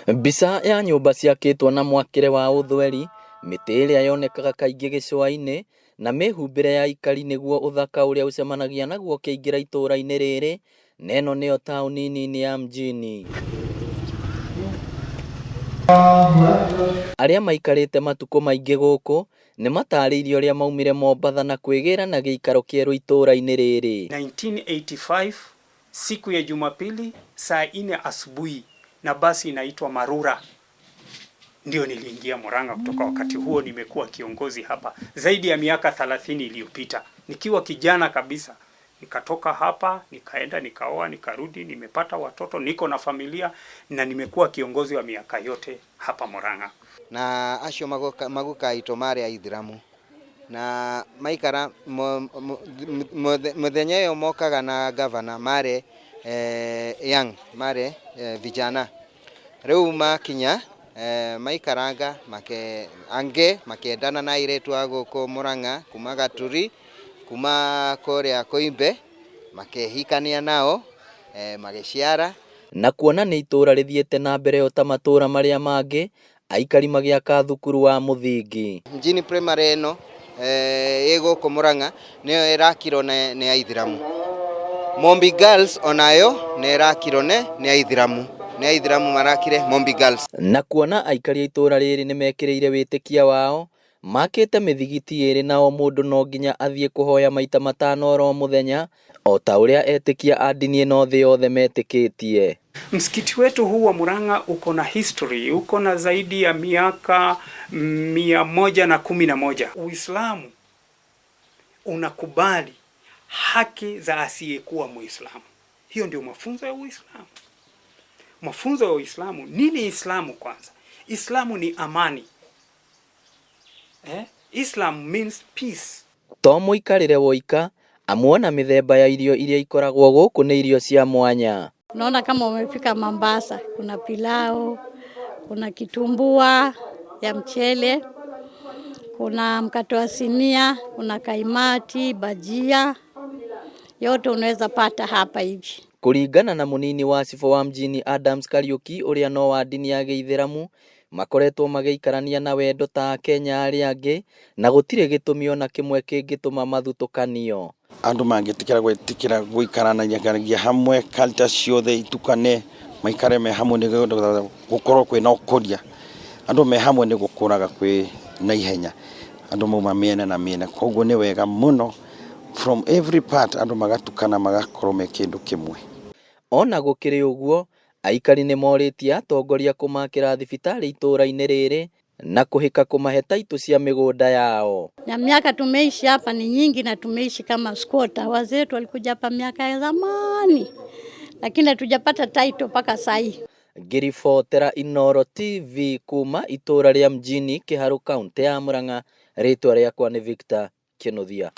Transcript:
Mbica ya nyũmba ciakĩtwo na mwakire wa ũthweri, mĩtĩ ĩrĩa yonekaga kaingĩ gĩcũa-inĩ na mĩhumbĩre ya aikari nĩguo ũthaka ũrĩa ũcemanagia naguo ũkĩingĩra itũũra-inĩ rĩrĩ, na ĩno nĩyo taũni nini ya Mjini. Arĩa maikarĩte matukũ maingĩ gũkũ nĩ matarĩirie ũrĩa maumire Mombatha na kwĩgĩra na gĩikaro kĩerũ itũũra-inĩ rĩrĩ. 1985 siku ya Jumapili saa 4 asubuhi na basi inaitwa Marura ndio niliingia Murang'a. Kutoka wakati huo nimekuwa kiongozi hapa zaidi ya miaka 30 iliyopita. Nikiwa kijana kabisa nikatoka hapa, nikaenda, nikaoa, nikarudi, nimepata watoto, niko na familia na nimekuwa kiongozi wa miaka yote hapa Murang'a. Na acio maguka itomare ya giithiramu na maikara muthenya yo mokaga na governor mare young mare vijana riu makinya maikaranga ange makendana na iretu guku Murang'a kuma Gaturi kuma korea koimbe makehikania nao magiciara na kuona nĩ itũũra rĩthiĩte na mbere o ta matũũra marĩa mangĩ, aikari magĩaka thukuru wa mũthingi. Mjini primary ĩno guku Murang'a nĩyo ĩrakirwo nĩ aithiramu. Mombi Girls onayo nĩ ĩrakirwo nĩ aithiramu. Nĩ aithiramu marakire Mombi Girls. Na kuona aikari a itũũra rĩrĩ nĩ mekĩrĩire wĩtĩkia wao, makĩte mĩthigiti ĩrĩ na o mũndũ no nginya athiĩ kũhoya maita 5 oro mũthenya, o ta ũrĩa etikia a ndini ĩno thĩ yothe metĩkĩtie. Msikiti wetu huu wa Murang'a uko na history, uko na zaidi ya miaka 111. Uislamu unakubali haki za asiyekuwa Muislamu. Hiyo ndio mafunzo ya Uislamu. Mafunzo ya Uislamu, nini Islamu kwanza? Islamu ni amani. Islam means peace. To mũikarĩre woika, amuona mĩthemba ya irio iria ikoragwo gũkũ nĩ irio cia mwanya. Unaona kama umefika Mombasa, kuna pilau, kuna kitumbua ya mchele, kuna mkate wa sinia, kuna kaimati, bajia, yote unaweza pata hapa hivi. Kũringana na mũnini wa cibũ wa Mjini Adams Kariuki ũrĩa no wa ndini ya giithiramu, makoretwo magĩikarania na wendo ta Kenya arĩa angĩ na gũtirĩ gĩtũmi ona kĩmwe kĩngĩtũma mathutokanio. Andu mangĩtĩkĩra gwĩtĩkĩra gũikaranagia hamwe, culture ciothe itukane, maikare me hamwe nĩ gũkorwo kwĩna ũkũria. Andu me hamwe nĩ gũkũraga kwĩ na ihenya. Andu mauma mĩena na mĩena, koguo nĩ wega mũno from every part andu magatukana magakorwo me kĩndũ kĩmwe. Ona gũkĩrĩ ũguo, aikari nĩ morĩtie atongoria kũmakĩra thibitarĩ itũũra-inĩ rĩrĩ na kũhĩka kũmahe taitũ cia mĩgũnda yao. Na miaka tumeishi hapa ni nyingi na tumeishi kama squatter. Wazee wetu walikuja hapa miaka ya zamani, lakini hatujapata taito mpaka saa hii. Ngĩribotera Inooro TV kuma itũũra rĩa Mjini, Kiharu, kaunti ya Murang'a, rĩtwa rĩakwa nĩ Victor Kĩnuthia.